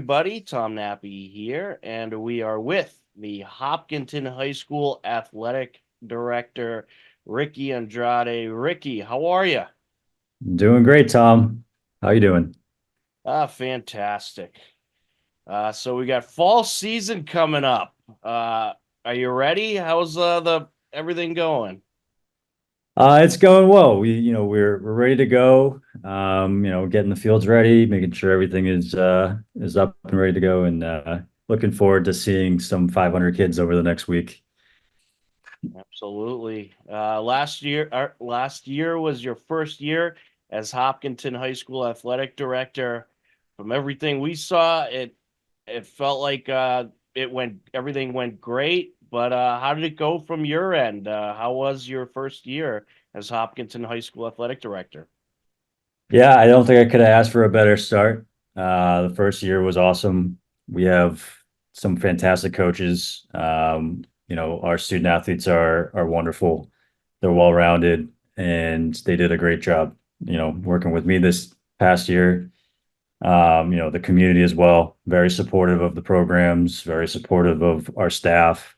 everybody. Tom Nappy here, and we are with the Hopkinton High School Athletic Director, Ricky Andrade. Ricky, how are you? Doing great, Tom. How you doing? Fantastic. So we got fall season coming up. Are you ready? How's the everything going? It's going well. We're ready to go. Getting the fields ready, making sure everything is up and ready to go, and looking forward to seeing some 500 kids over the next week. Absolutely. Last year was your first year as Hopkinton High School Athletic Director. From everything we saw, it felt like everything went great. But how did it go from your end? How was your first year as Hopkinton High School Athletic Director? Yeah, I don't think I could have asked for a better start. The first year was awesome. We have some fantastic coaches. Our student athletes are wonderful. They're well-rounded, and they did a great job, working with me this past year. The community as well, very supportive of the programs, very supportive of our staff.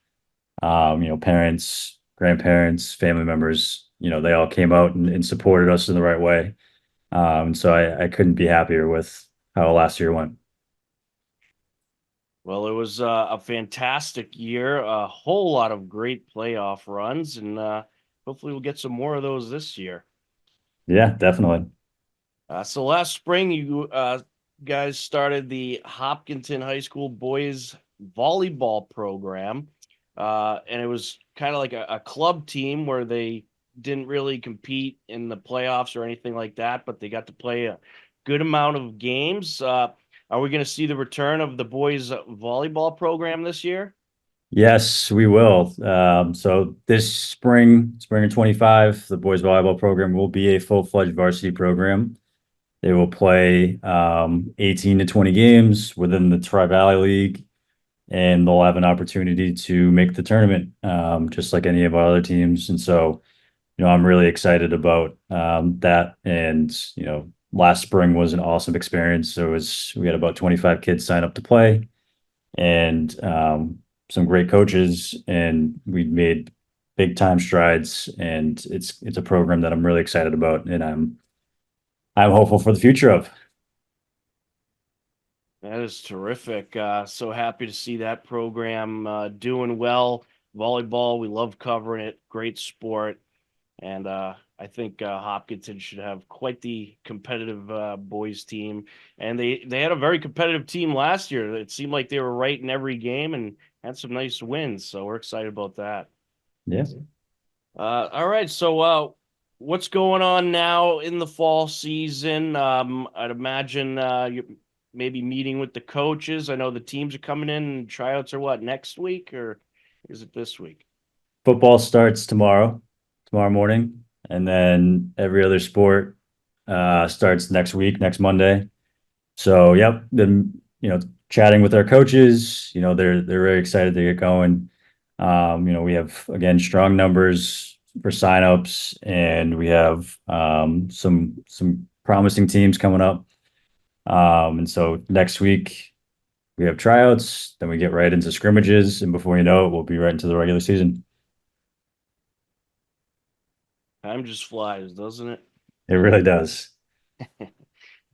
Parents, grandparents, family members, they all came out and supported us in the right way. So I couldn't be happier with how last year went. Well, it was a fantastic year, a whole lot of great playoff runs, and hopefully we'll get some more of those this year. Yeah, definitely. So last spring, you guys started the Hopkinton High School boys volleyball program, and it was kind of like a club team where they didn't really compete in the playoffs or anything like that, but they got to play a good amount of games. Are we going to see the return of the boys volleyball program this year? Yes, we will. So this spring of 25, the boys volleyball program will be a full-fledged varsity program. They will play 18 to 20 games within the Tri-Valley League, and they'll have an opportunity to make the tournament, just like any of our other teams. And so, I'm really excited about that. And, last spring was an awesome experience. We had about 25 kids sign up to play, and some great coaches, and we made big time strides. And it's a program that I'm really excited about, and I'm hopeful for the future of. That is terrific. So happy to see that program doing well. Volleyball, we love covering it. Great sport. And I think Hopkinton should have quite the competitive boys team. And they had a very competitive team last year. It seemed like they were right in every game and had some nice wins. So we're excited about that. Yeah. All right. So what's going on now in the fall season? I'd imagine you maybe meeting with the coaches. I know the teams are coming in and tryouts are what, next week or is it this week? Football starts tomorrow morning, and then every other sport starts next week, next Monday. So, yep, then chatting with our coaches, they're very excited to get going. We have again strong numbers for signups, and we have some promising teams coming up. And so next week we have tryouts, then we get right into scrimmages, and before you know it, we'll be right into the regular season. Time just flies, doesn't it? It really does.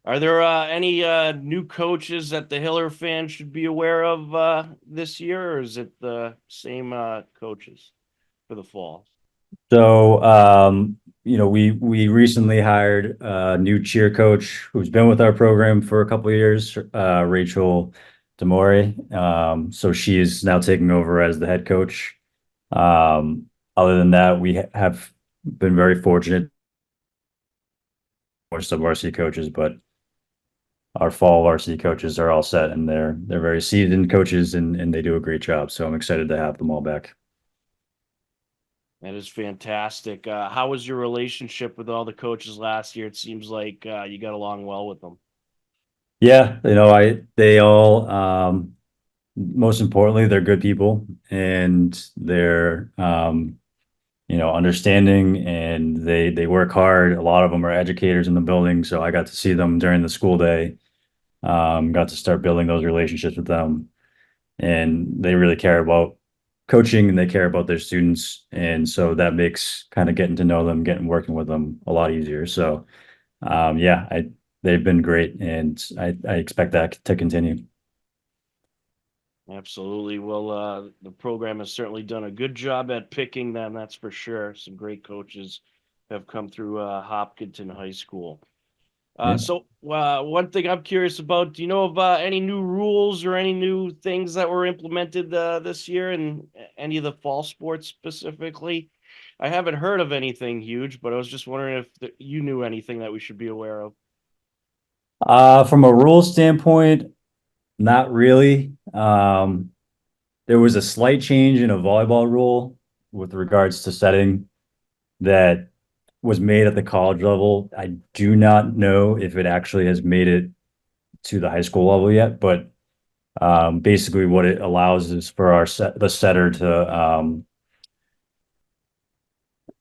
Are there any new coaches that the Hiller fans should be aware of this year, or is it the same coaches for the fall? So, we recently hired a new cheer coach who's been with our program for a couple of years, Rachel Demore. So she is now taking over as the head coach. Other than that, we have been very fortunate for sub varsity coaches, but our fall varsity coaches are all set, and they're very seasoned coaches, and they do a great job. So I'm excited to have them all back. That is fantastic. How was your relationship with all the coaches last year? It seems like you got along well with them. Yeah, they all, most importantly, they're good people, and they're, understanding, and they work hard. A lot of them are educators in the building, so I got to see them during the school day. got to start building those relationships with them, and they really care about coaching and they care about their students. And so that makes kind of getting to know them, getting working with them a lot easier. So yeah, they've been great, and I expect that to continue. Absolutely. Well, the program has certainly done a good job at picking them, that's for sure. Some great coaches have come through Hopkinton High School. Yeah. One thing I'm curious about, do you know of any new rules or any new things that were implemented this year in any of the fall sports specifically? I haven't heard of anything huge, but I was just wondering if you knew anything that we should be aware of. From a rule standpoint, not really. There was a slight change in a volleyball rule with regards to setting that was made at the college level. I do not know if it actually has made it to the high school level yet, but basically what it allows is for the setter to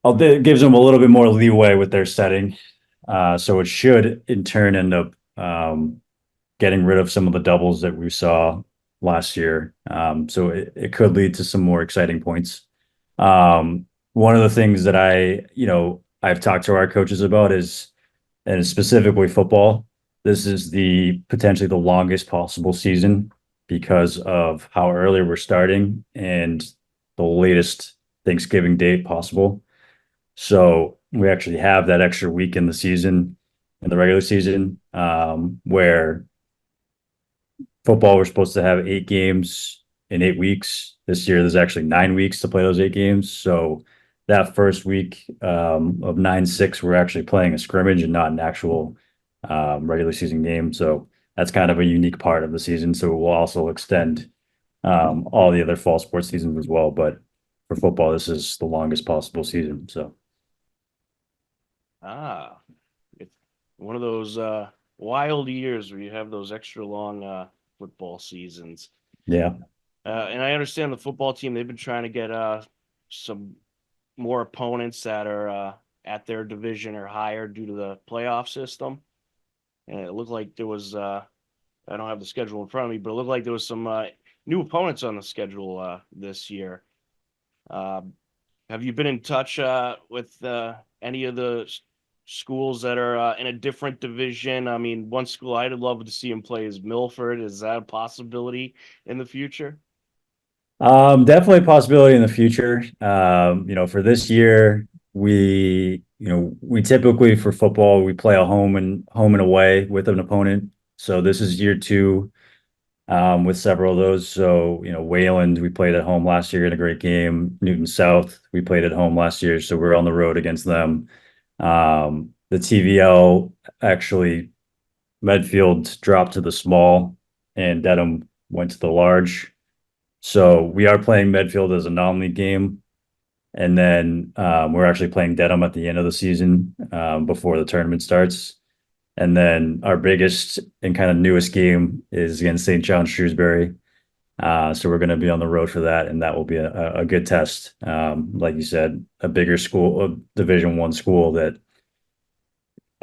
it gives them a little bit more leeway with their setting. So it should in turn end up getting rid of some of the doubles that we saw last year. So it could lead to some more exciting points. One of the things that I've talked to our coaches about is, and specifically football, this is the potentially the longest possible season because of how early we're starting and the latest Thanksgiving date possible. So we actually have that extra week in the season, in the regular season, where football we're supposed to have 8 games in 8 weeks. This year, there's actually 9 weeks to play those 8 games. So that first week of 9-6, we're actually playing a scrimmage and not an actual regular season game. So that's kind of a unique part of the season. So we'll also extend all the other fall sports seasons as well. But for football, this is the longest possible season. So. Ah, it's one of those wild years where you have those extra long football seasons. Yeah. And I understand the football team, they've been trying to get some more opponents that are at their division or higher due to the playoff system. And it looked like there was I don't have the schedule in front of me, but it looked like there was some new opponents on the schedule this year. Um, have you been in touch with any of the schools that are in a different division? I mean, one school I'd love to see him play is Milford. Is that a possibility in the future? Definitely a possibility in the future. For this year, we typically for football, we play a home and away with an opponent. So this is year two, with several of those. So, Wayland, we played at home last year in a great game. Newton South, we played at home last year. So we're on the road against them. The TVL actually, Medfield dropped to the small and Dedham went to the large. So we are playing Medfield as a non-league game, and then we're actually playing Dedham at the end of the season before the tournament starts. And then our biggest and kind of newest game is against St. John Shrewsbury. So we're going to be on the road for that, and that will be a good test. Like you said, a bigger school, a Division I school that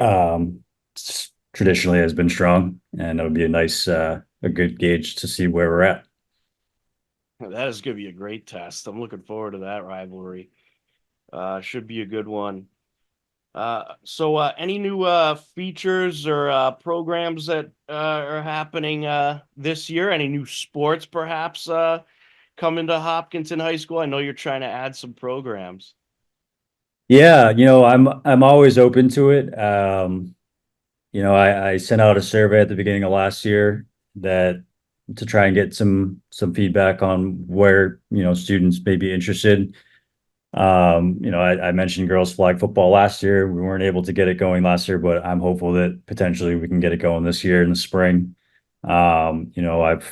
um, traditionally has been strong, and it would be a good gauge to see where we're at. That is going to be a great test. I'm looking forward to that rivalry. Should be a good one. Any new features or programs that are happening this year? Any new sports perhaps coming to Hopkinton High School? I know you're trying to add some programs. Yeah, I'm always open to it. I sent out a survey at the beginning of last year that to try and get some feedback on where students may be interested. I mentioned girls flag football last year. We weren't able to get it going last year, but I'm hopeful that potentially we can get it going this year in the spring. I've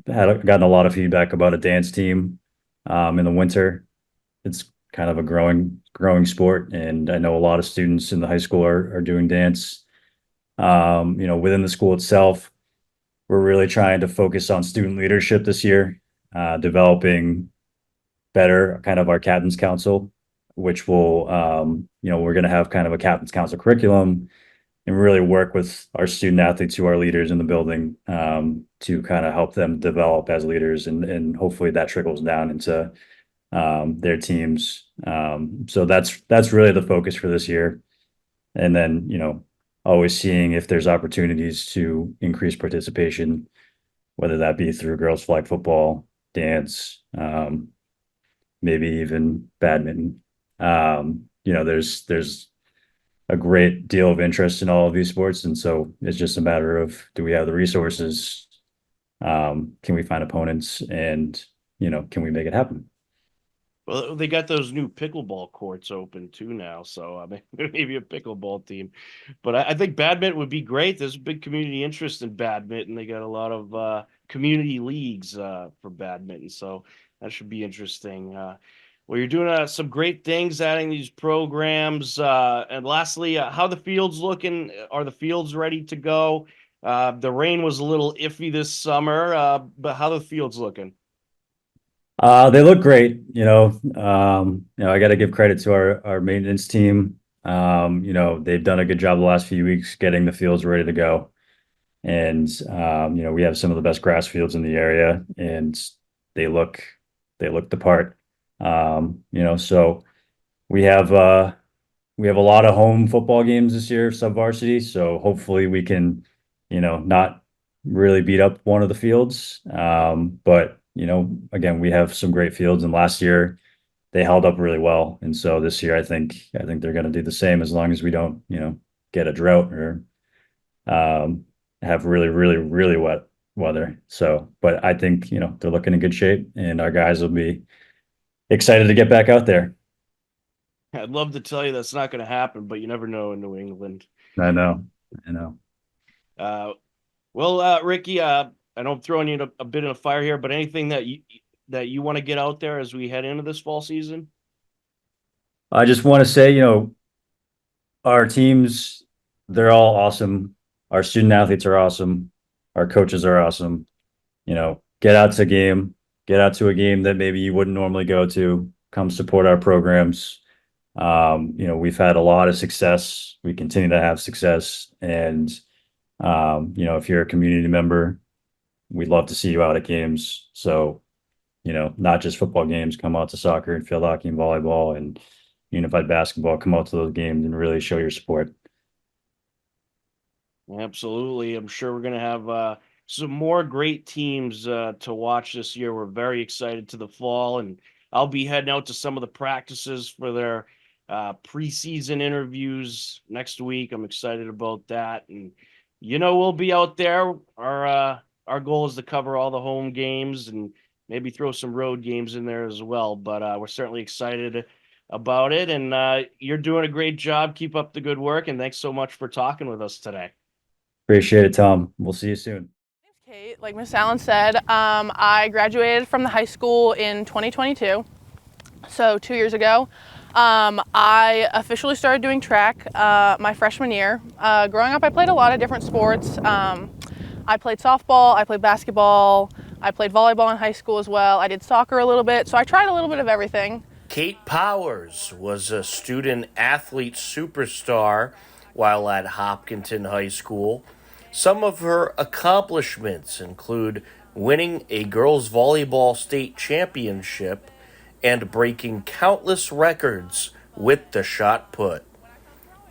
gotten a lot of feedback about a dance team in the winter. It's kind of a growing sport, and I know a lot of students in the high school are doing dance. Within the school itself, we're really trying to focus on student leadership this year, developing better kind of our captain's council, which will, we're going to have kind of a captain's council curriculum and really work with our student athletes who are leaders in the building, to kind of help them develop as leaders, and hopefully that trickles down into their teams. So that's really the focus for this year. And then, always seeing if there's opportunities to increase participation, whether that be through girls flag football, dance, maybe even badminton. There's a great deal of interest in all of these sports. And so it's just a matter of, do we have the resources? Can we find opponents, and, can we make it happen? Well, they got those new pickleball courts open too now, so I mean, maybe a pickleball team. But I think badminton would be great. There's a big community interest in badminton. They got a lot of community leagues for badminton, so that should be interesting. Well, you're doing some great things, adding these programs. And lastly, how the fields looking? Are the fields ready to go? The rain was a little iffy this summer, but how the fields looking? They look great. I got to give credit to our maintenance team. They've done a good job the last few weeks getting the fields ready to go. And we have some of the best grass fields in the area, and they look the part. So we have a lot of home football games this year, sub varsity. So hopefully we can, not really beat up one of the fields. But again, we have some great fields, and last year they held up really well. And so this year, I think they're going to do the same, as long as we don't, get a drought or have really, really, really wet weather. So, but I think, they're looking in good shape, and our guys will be excited to get back out there. I'd love to tell you that's not going to happen, but you never know in New England. I know. I know. Uh, well, Ricky, I know I'm throwing you a bit in a fire here, but anything that you want to get out there as we head into this fall season? I just want to say, our teams, they're all awesome. Our student athletes are awesome. Our coaches are awesome. Get out to a game, get out to a game that maybe you wouldn't normally go to. Come support our programs. We've had a lot of success. We continue to have success. And, if you're a community member, we'd love to see you out at games. So, not just football games, come out to soccer and field hockey and volleyball and unified basketball, come out to those games and really show your support. Absolutely. I'm sure we're going to have some more great teams to watch this year. We're very excited to the fall, and I'll be heading out to some of the practices for their preseason interviews next week. I'm excited about that. And, we'll be out there. Our goal is to cover all the home games and maybe throw some road games in there as well. But we're certainly excited about it. And you're doing a great job. Keep up the good work. And thanks so much for talking with us today. Appreciate it, Tom. We'll see you soon. Kate, like Miss Allen said, I graduated from the high school in 2022, so 2 years ago. I officially started doing track my freshman year. Growing up, I played a lot of different sports. I played softball, I played basketball, I played volleyball in high school as well. I did soccer a little bit, so I tried a little bit of everything. Kate Powers was a student athlete superstar while at Hopkinton High School. Some of her accomplishments include winning a girls volleyball state championship and breaking countless records with the shot put.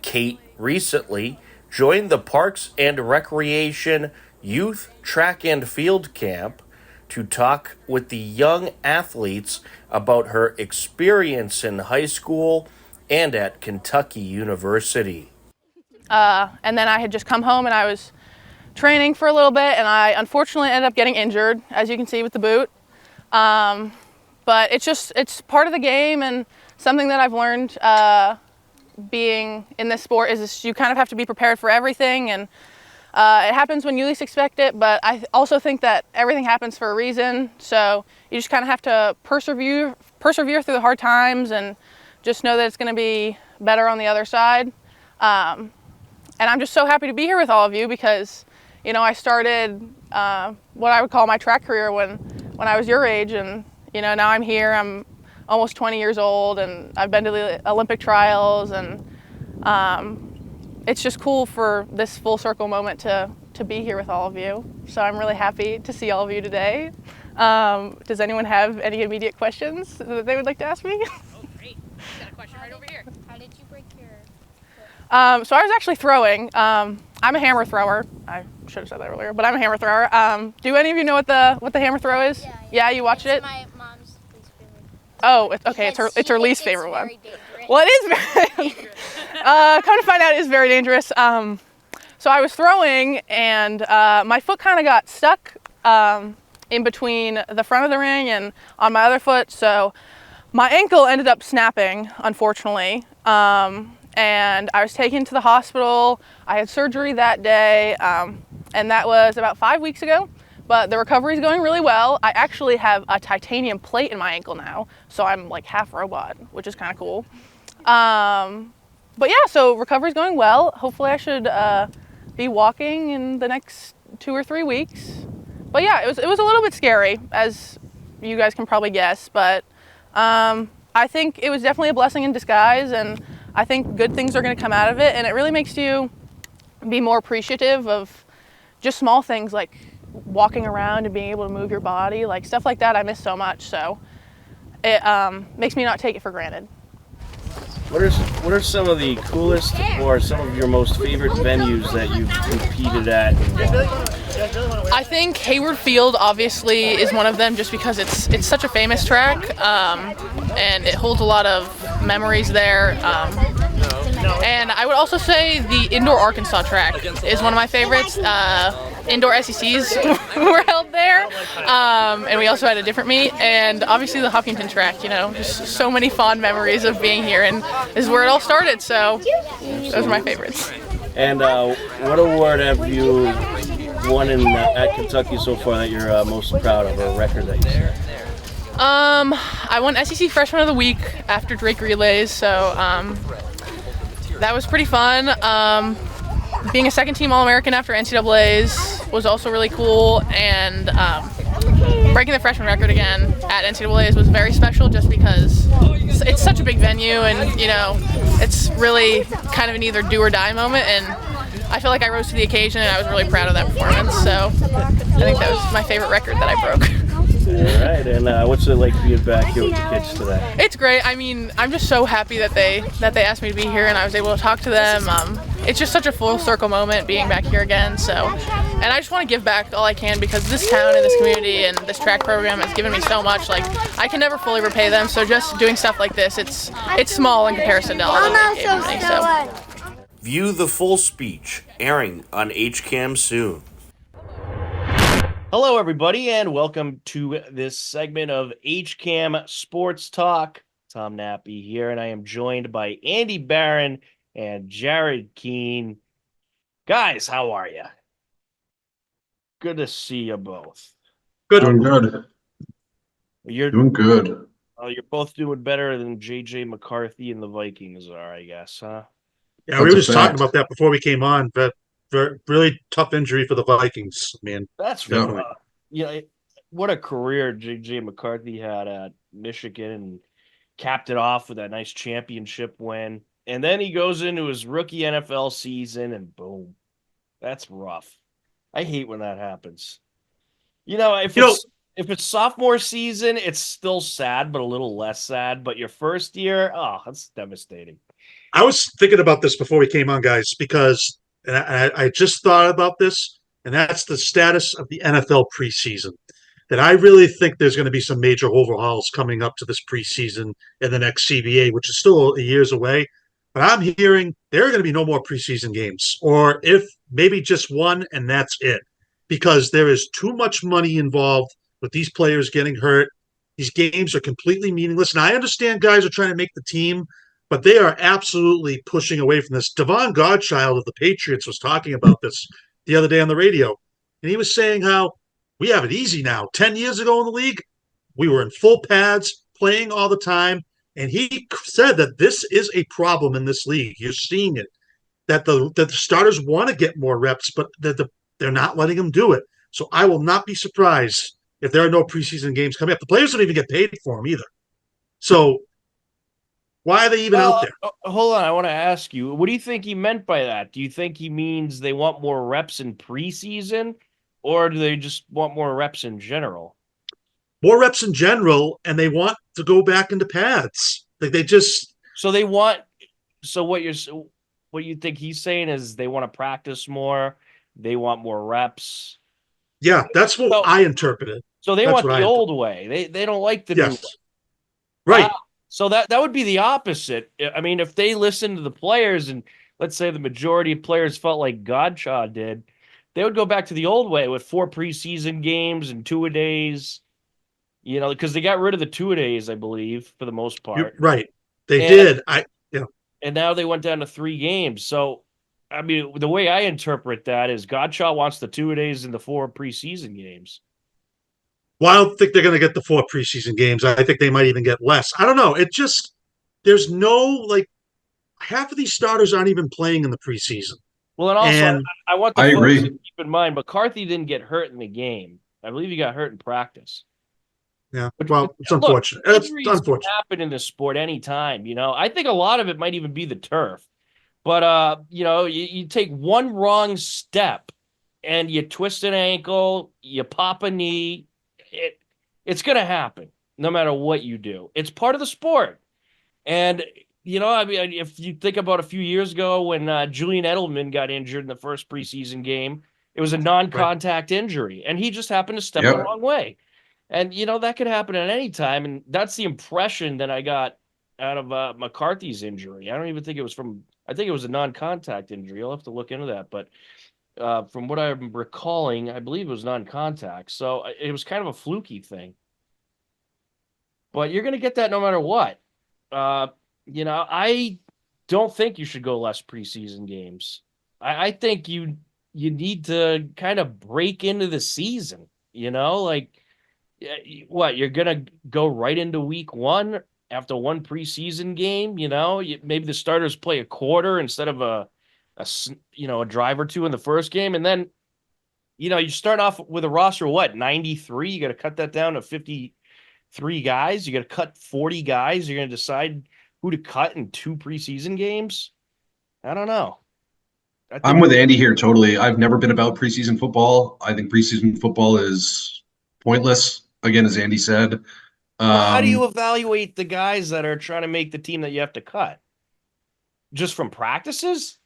Kate recently joined the Parks and Recreation Youth Track and Field Camp to talk with the young athletes about her experience in high school and at Kentucky University. And then I had just come home and I was training for a little bit, and I unfortunately ended up getting injured, as you can see with the boot. But it's part of the game, and something that I've learned being in this sport is you kind of have to be prepared for everything, and it happens when you least expect it, but I also think that everything happens for a reason. So you just kind of have to persevere through the hard times and just know that it's going to be better on the other side. And I'm just so happy to be here with all of you because, I started what I would call my track career when I was your age, and, now I'm here. I'm almost 20 years old, and I've been to the Olympic trials, and it's just cool for this full circle moment to be here with all of you. So I'm really happy to see all of you today. Does anyone have any immediate questions that they would like to ask me? Oh, great. Got a question right over here. How did you break your foot? So I was actually throwing. I'm a hammer thrower. I should have said that earlier, but I'm a hammer thrower. Do any of you know what the hammer throw is? Yeah, you watched it? My mom's least favorite. Oh, okay. It's her least favorite one. Well, it is very dangerous. Come to find out, it is very dangerous. So I was throwing, and my foot kind of got stuck in between the front of the ring and on my other foot. So my ankle ended up snapping, unfortunately. And I was taken to the hospital. I had surgery that day, and that was about 5 weeks ago. But the recovery is going really well. I actually have a titanium plate in my ankle now, so I'm like half robot, which is kind of cool. But yeah, so recovery is going well. Hopefully I should be walking in the next 2 or 3 weeks. But yeah, it was a little bit scary, as you guys can probably guess. But I think it was definitely a blessing in disguise, and I think good things are going to come out of it. And it really makes you be more appreciative of just small things like walking around and being able to move your body, like stuff like that I miss so much. So it makes me not take it for granted. What are some of the coolest or some of your most favorite venues that you've competed at? I think Hayward Field obviously is one of them, just because it's such a famous track, and it holds a lot of memories there. And I would also say the indoor Arkansas track is one of my favorites. Indoor SECs were held there, and we also had a different meet. And obviously the Hopkinton track, just so many fond memories of being here, and this is where it all started. So those are my favorites. And what award have you won at Kentucky so far that you're most proud of, or a record that you set? I won SEC Freshman of the Week after Drake Relays, so that was pretty fun. Being a second-team All-American after NCAAs was also really cool, and breaking the freshman record again at NCAAs was very special, just because it's such a big venue, and it's really kind of an either do or die moment, and I feel like I rose to the occasion, and I was really proud of that performance. So I think that was my favorite record that I broke. All right, and what's it like being back here with the kids today? It's great. I mean, I'm just so happy that they asked me to be here and I was able to talk to them. It's just such a full circle moment being back here again. So, and I just want to give back all I can, because this town and this community and this track program has given me so much. Like, I can never fully repay them. So just doing stuff like this, it's small in comparison to all that they gave me. So. View the full speech, airing on HCAM soon. Hello, everybody, and welcome to this segment of HCAM Sports Talk. Tom Nappy here, and I am joined by Andy Barron and Jared Keene. Guys, how are you? Good to see you both. Good. Doing good. You're doing good. You're both doing better than J.J. McCarthy and the Vikings are, I guess, huh? Yeah, we were just talking about that before we came on, but really tough injury for the Vikings, man. That's rough. What a career J.J. McCarthy had at Michigan, and capped it off with that nice championship win. And then he goes into his rookie NFL season, and boom. That's rough. I hate when that happens. If it's sophomore season, it's still sad, but a little less sad. But your first year, that's devastating. I was thinking about this before we came on, guys, because I just thought about this, and that's the status of the NFL preseason. That I really think there's going to be some major overhauls coming up to this preseason in the next CBA, which is still years away. But I'm hearing there are going to be no more preseason games, or if maybe just one, and that's it, because there is too much money involved with these players getting hurt. These games are completely meaningless. And I understand guys are trying to make the team, but they are absolutely pushing away from this. Devon Godchild of the Patriots was talking about this the other day on the radio, and he was saying how we have it easy now. 10 years ago in the league, we were in full pads, playing all the time, and he said that this is a problem in this league. You're seeing it, that the starters want to get more reps, but they're not letting them do it. So I will not be surprised if there are no preseason games coming up. The players don't even get paid for them either. So Why are they even out there? Hold on. I want to ask you, what do you think he meant by that? Do you think he means they want more reps in preseason, or do they just want more reps in general? More reps in general, and they want to go back into pads. Like they just So they want. So what you think he's saying is they want to practice more. They want more reps. yeah, that's what So, I interpreted. so they That's want what the I old way. They don't like the new way. Yes. Right. Wow. So that would be the opposite. I mean, if they listened to the players and let's say the majority of players felt like Godchaw did, they would go back to the old way with 4 preseason games and 2-a-days, because they got rid of the 2-a-days, I believe, for the most You're part. right. They And did. and now they went down to 3 games. So I mean, the way I interpret that is Godchaw wants the 2-a-days and the 4 preseason games. Well, I don't think they're going to get the 4 preseason games. I think they might even get less. I don't know. It just there's no like half of these starters aren't even playing in the preseason. Well, and also And I want the I folks agree. to keep in mind, McCarthy didn't get hurt in the game. I believe he got hurt in practice. yeah, But well, it's look, unfortunate. It's injuries can unfortunate. happen in this sport anytime. I think a lot of it might even be the turf. But you take one wrong step and you twist an ankle, you pop a knee, it's gonna happen no matter what you do. It's part of the sport. And I mean, if you think about a few years ago when Julian Edelman got injured in the first preseason game, it was a non-contact injury, and he just happened to step the Yep. wrong way. And that could happen at any time, and that's the impression that I got out of McCarthy's injury. I don't even think it was from. I think it was a non-contact injury. I'll have to look into that, but from what I'm recalling, I believe it was non-contact. So it was kind of a fluky thing. But you're going to get that no matter what. I don't think you should go less preseason games. I think you need to kind of break into the season. Like what you're gonna go right into week 1 after one preseason game. Maybe the starters play a quarter instead of a drive or two in the first game, and then you start off with a roster of 93. You got to cut that down to 53 guys. You got to cut 40 guys. You're going to decide who to cut in 2 preseason games. I don't know. I'm with Andy here totally. I've never been about preseason football. I think preseason football is pointless. Again, as Andy said. Well, how do you evaluate the guys that are trying to make the team that you have to cut? Just from practices?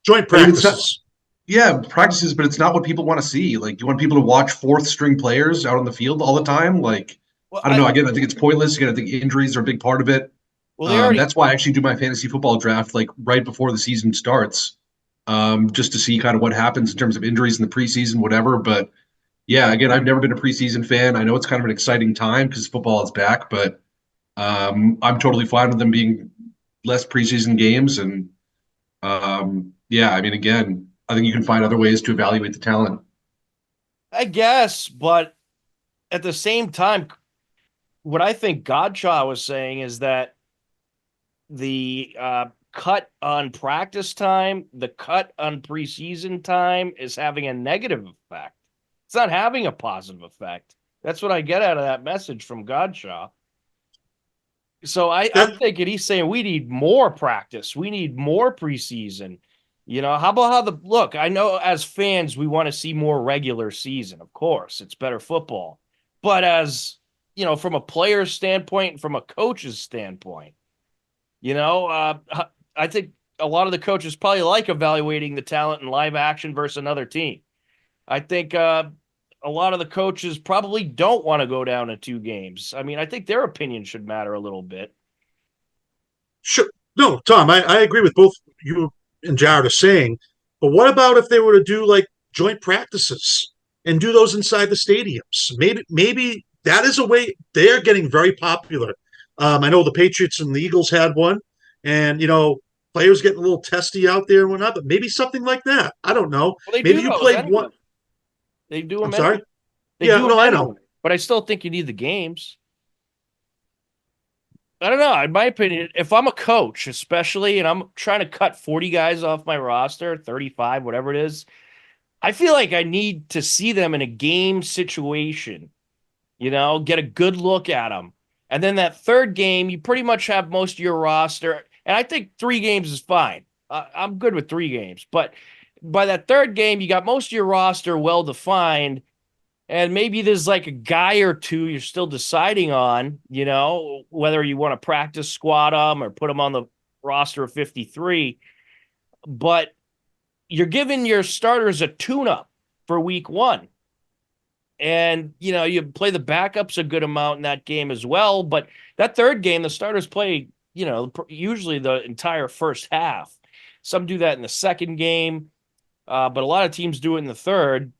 Joint But it's not- practices. Yeah, practices, but it's not what people want to see. Like, you want people to watch fourth string players out on the field all the time. Like, Well, I don't know. Again, I think it's pointless. Again, I think injuries are a big part of it. they already That's why I actually do my fantasy football draft like right before the season starts, just to see kind of what happens in terms of injuries in the preseason, whatever. But yeah, again, I've never been a preseason fan. I know it's kind of an exciting time because football is back, but I'm totally fine with them being less preseason games. And yeah, I mean, again, I think you can find other ways to evaluate the talent. I guess, but at the same time, what I think Godchaw was saying is that the cut on practice time, the cut on preseason time is having a negative effect. It's not having a positive effect. That's what I get out of that message from Godchaw. So I'm thinking he's saying we need more practice. We need more preseason. How about look, I know as fans, we want to see more regular season. Of course, it's better football. But as, from a player's standpoint and from a coach's standpoint, I think a lot of the coaches probably like evaluating the talent in live action versus another team. I think a lot of the coaches probably don't want to go down to 2 games. I mean, I think their opinion should matter a little bit. Sure. No, Tom, I agree with both you and Jared are saying. But what about if they were to do like joint practices and do those inside the stadiums? Maybe that is a way. They're getting very popular. I know the Patriots and the Eagles had one, and players getting a little testy out there and whatnot. But maybe something like that. I don't know. Well, they Maybe do you those played anyway. one. They do them. I'm sorry. Anyway. They Yeah, do no, them I anyway, know. but I still think you need the games. I don't know. In my opinion, if I'm a coach, especially, and I'm trying to cut 40 guys off my roster, 35, whatever it is, I feel like I need to see them in a game situation, get a good look at them. And then that third game, you pretty much have most of your roster. And I think 3 games is fine. I'm good with 3 games. But by that third game, you got most of your roster well defined. And maybe there's like a guy or two you're still deciding on, whether you want to practice squad them or put them on the roster of 53. But you're giving your starters a tune-up for week 1. And, you play the backups a good amount in that game as well. But that third game, the starters play, usually the entire first half. Some do that in the second game, but a lot of teams do it in the third.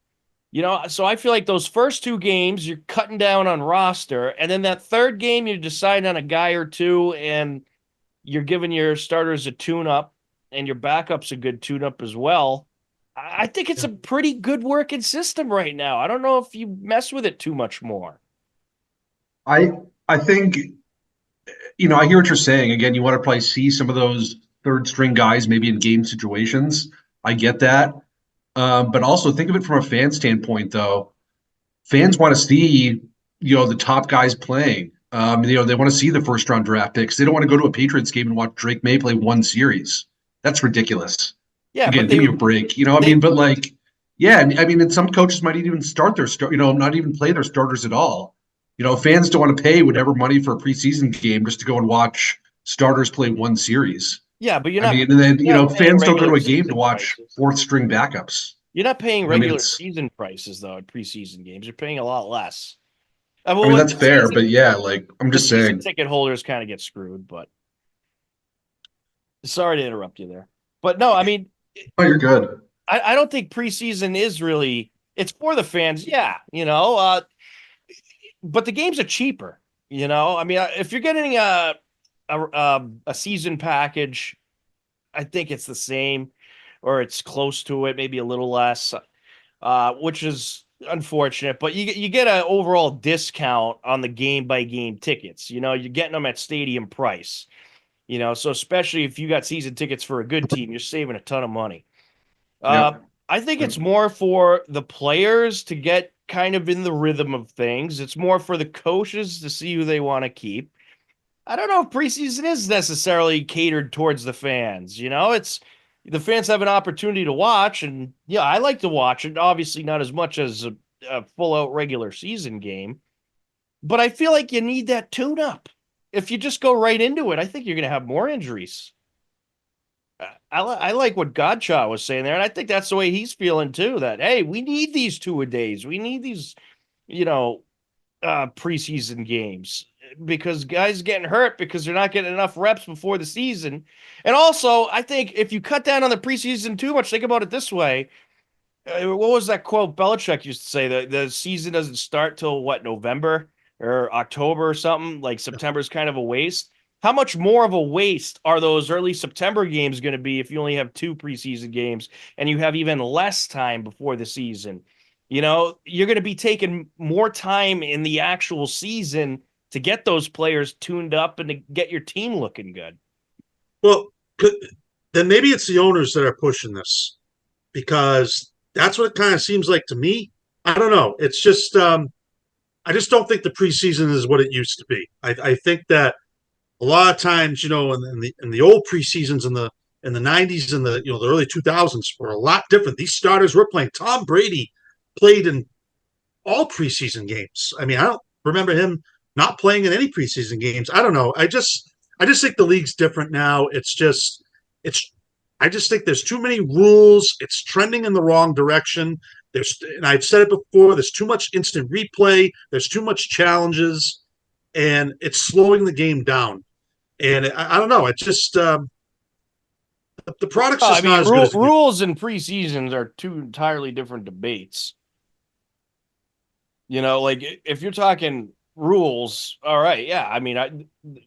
So I feel like those first 2 games, you're cutting down on roster. And then that third game, you decide on a guy or two, and you're giving your starters a tune-up, and your backups a good tune-up as well. I think it's a pretty good working system right now. I don't know if you mess with it too much more. I think, I hear what you're saying. Again, you want to probably see some of those third string guys maybe in game situations. I get that. But also think of it from a fan standpoint, though. Fans want to see, the top guys playing. They want to see the first round draft picks. They don't want to go to a Patriots game and watch Drake May play 1 series. That's ridiculous. Yeah, again, give me a break. But like, yeah, and some coaches might even start their not even play their starters at all. Fans don't want to pay whatever money for a preseason game just to go and watch starters play 1 series. Yeah, but you're not. And then fans don't go to a game to watch fourth string backups. You're not paying regular season prices though at preseason games. You're paying a lot less. That's fair, but yeah, like I'm just saying, ticket holders kind of get screwed. But sorry to interrupt you there, but no, oh, you're good. I don't think preseason is really. It's for the fans, yeah, but the games are cheaper. If you're getting a season package, I think it's the same, or it's close to it, maybe a little less, which is unfortunate. But you get an overall discount on the game by game tickets. You're getting them at stadium price. So especially if you got season tickets for a good team, you're saving a ton of money. I think it's more for the players to get kind of in the rhythm of things. It's more for the coaches to see who they want to keep. I don't know if preseason is necessarily catered towards the fans. It's the fans have an opportunity to watch, and yeah, I like to watch it. Obviously, not as much as a full-out regular season game, but I feel like you need that tune-up. If you just go right into it, I think you're going to have more injuries. I like what Godchild was saying there, and I think that's the way he's feeling too. That hey, we need these 2-a-days. We need these, preseason games because guys getting hurt because they're not getting enough reps before the season. And also, I think if you cut down on the preseason too much, think about it this way. What was that quote Belichick used to say? The season doesn't start till November or October or something. Like September is kind of a waste. How much more of a waste are those early September games going to be if you only have 2 preseason games and you have even less time before the season? You're going to be taking more time in the actual season to get those players tuned up and to get your team looking good. Well, then maybe it's the owners that are pushing this because that's what it kind of seems like to me. I don't know. It's just I just don't think the preseason is what it used to be. I think that a lot of times, in the old preseasons in the 90s and the early 2000s were a lot different. These starters were playing. Tom Brady played in all preseason games. I don't remember him not playing in any preseason games. I don't know. I just think the league's different now. I just think there's too many rules. It's trending in the wrong direction. And I've said it before, there's too much instant replay. There's too much challenges, and it's slowing the game down. And I don't know. It's just the product's just not as good as rules and preseasons are 2 entirely different debates. Like if you're talking rules, all right, yeah.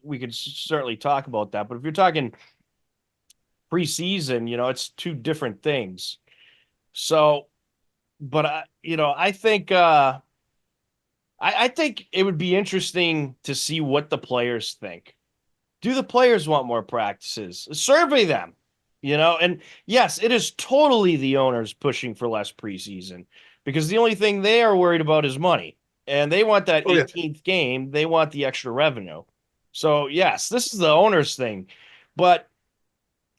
We could certainly talk about that. But if you're talking preseason, it's 2 different things. So, but I think I think it would be interesting to see what the players think. Do the players want more practices? Survey them, and yes, it is totally the owners pushing for less preseason because the only thing they are worried about is money. and they want that Oh, yeah. 18th game. They want the extra revenue. So yes, this is the owner's thing, but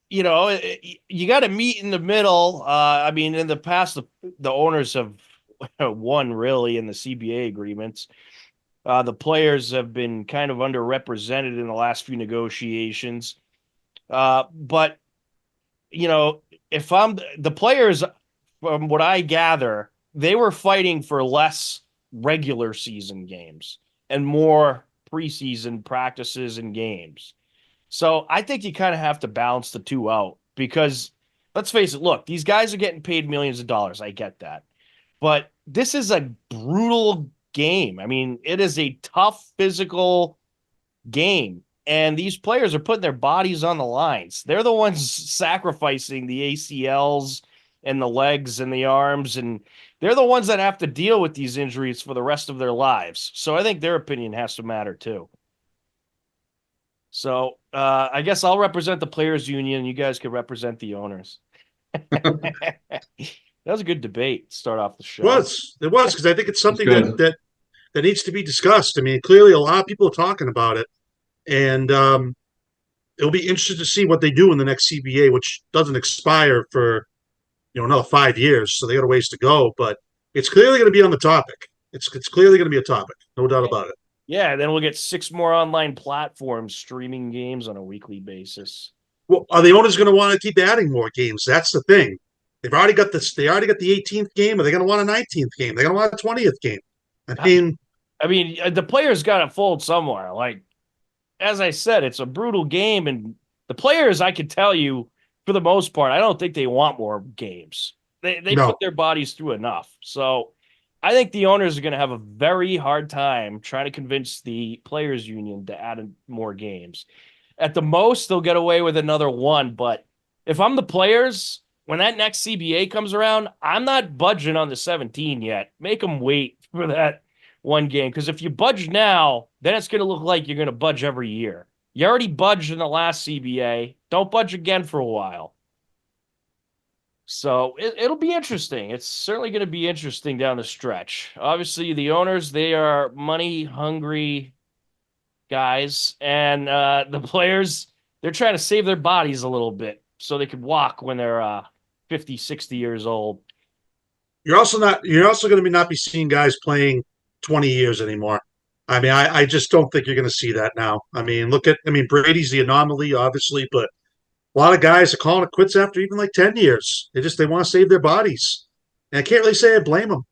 you know, you got to meet in the middle. I mean, in the past, the owners have won really in the CBA agreements. The players have been kind of underrepresented in the last few negotiations. But you know, if I'm the players, from what I gather, they were fighting for less regular season games and more preseason practices and games. So I think you kind of have to balance the two out because let's face it, look, these guys are getting paid millions of dollars. I get that. But this is a brutal game. I mean, it is a tough physical game. And these players are putting their bodies on the lines. They're the ones sacrificing the ACLs and the legs and the arms. And they're the ones that have to deal with these injuries for the rest of their lives. So I think their opinion has to matter too. So I guess I'll represent the players union. You guys can represent the owners. That was a good debate to start off the show. It was because I think it's something good. that needs to be discussed. I mean, clearly a lot of people are talking about it, and it'll be interesting to see what they do in the next CBA, which doesn't expire for another 5 years, so they got a ways to go. But it's clearly going to be on the topic. It's clearly going to be a topic, no doubt about it. Yeah, then we'll get 6 more online platforms streaming games on a weekly basis. Well, are the owners going to want to keep adding more games? That's the thing. They've already got this. They already got the 18th game. Are they going to want a 19th game? They're going to want a 20th game. I mean, the players got to fold somewhere. Like, as I said, it's a brutal game, and the players, I can tell you, for the most part, I don't think they want more games. They No. put their bodies through enough. So I think the owners are going to have a very hard time trying to convince the players union to add in more games. At the most, they'll get away with another one. But if I'm the players, when that next CBA comes around, I'm not budging on the 17 yet. Make them wait for that one game. Because if you budge now, then it's going to look like you're going to budge every year. You already budged in the last CBA. Don't budge again for a while. So it'll be interesting. It's certainly going to be interesting down the stretch. Obviously, the owners, they are money-hungry guys. And the players, they're trying to save their bodies a little bit so they could walk when they're 50, 60 years old. You're also going to not be seeing guys playing 20 years anymore. I mean, I just don't think you're going to see that now. I mean, Brady's the anomaly, obviously, but a lot of guys are calling it quits after even like 10 years. They want to save their bodies. And I can't really say I blame them,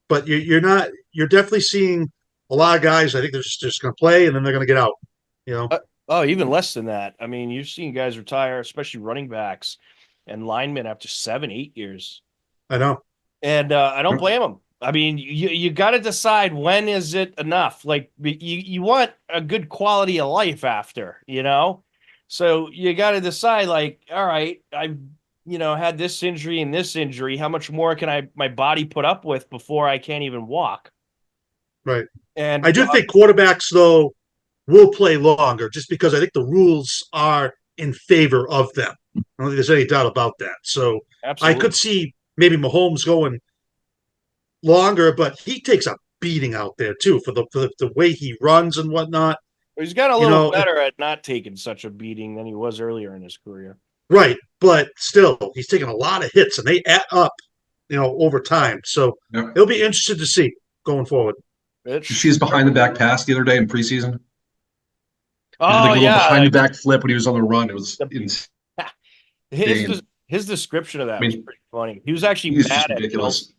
but you're definitely seeing a lot of guys. I think they're just going to play and then they're going to get out, Oh, even less than that. I mean, you're seeing guys retire, especially running backs and linemen after 7, 8 years. I know. And I don't blame them. I mean, you got to decide when is it enough. Like you want a good quality of life after, So you got to decide, like, all right, I've had this injury and this injury. How much more can my body put up with before I can't even walk? Right. And I do think quarterbacks though will play longer, just because I think the rules are in favor of them. I don't think there's any doubt about that. So absolutely. I could see maybe Mahomes going longer, but he takes a beating out there too for the way he runs and whatnot. He's got a little better at not taking such a beating than he was earlier in his career. Right, but still, he's taking a lot of hits, and they add up, over time. So It'll be interesting to see going forward. Did you see his behind the back pass the other day in preseason? Oh, yeah. Behind the back flip when he was on the run. It was insane. His description of that was pretty funny. He was actually mad at ridiculous.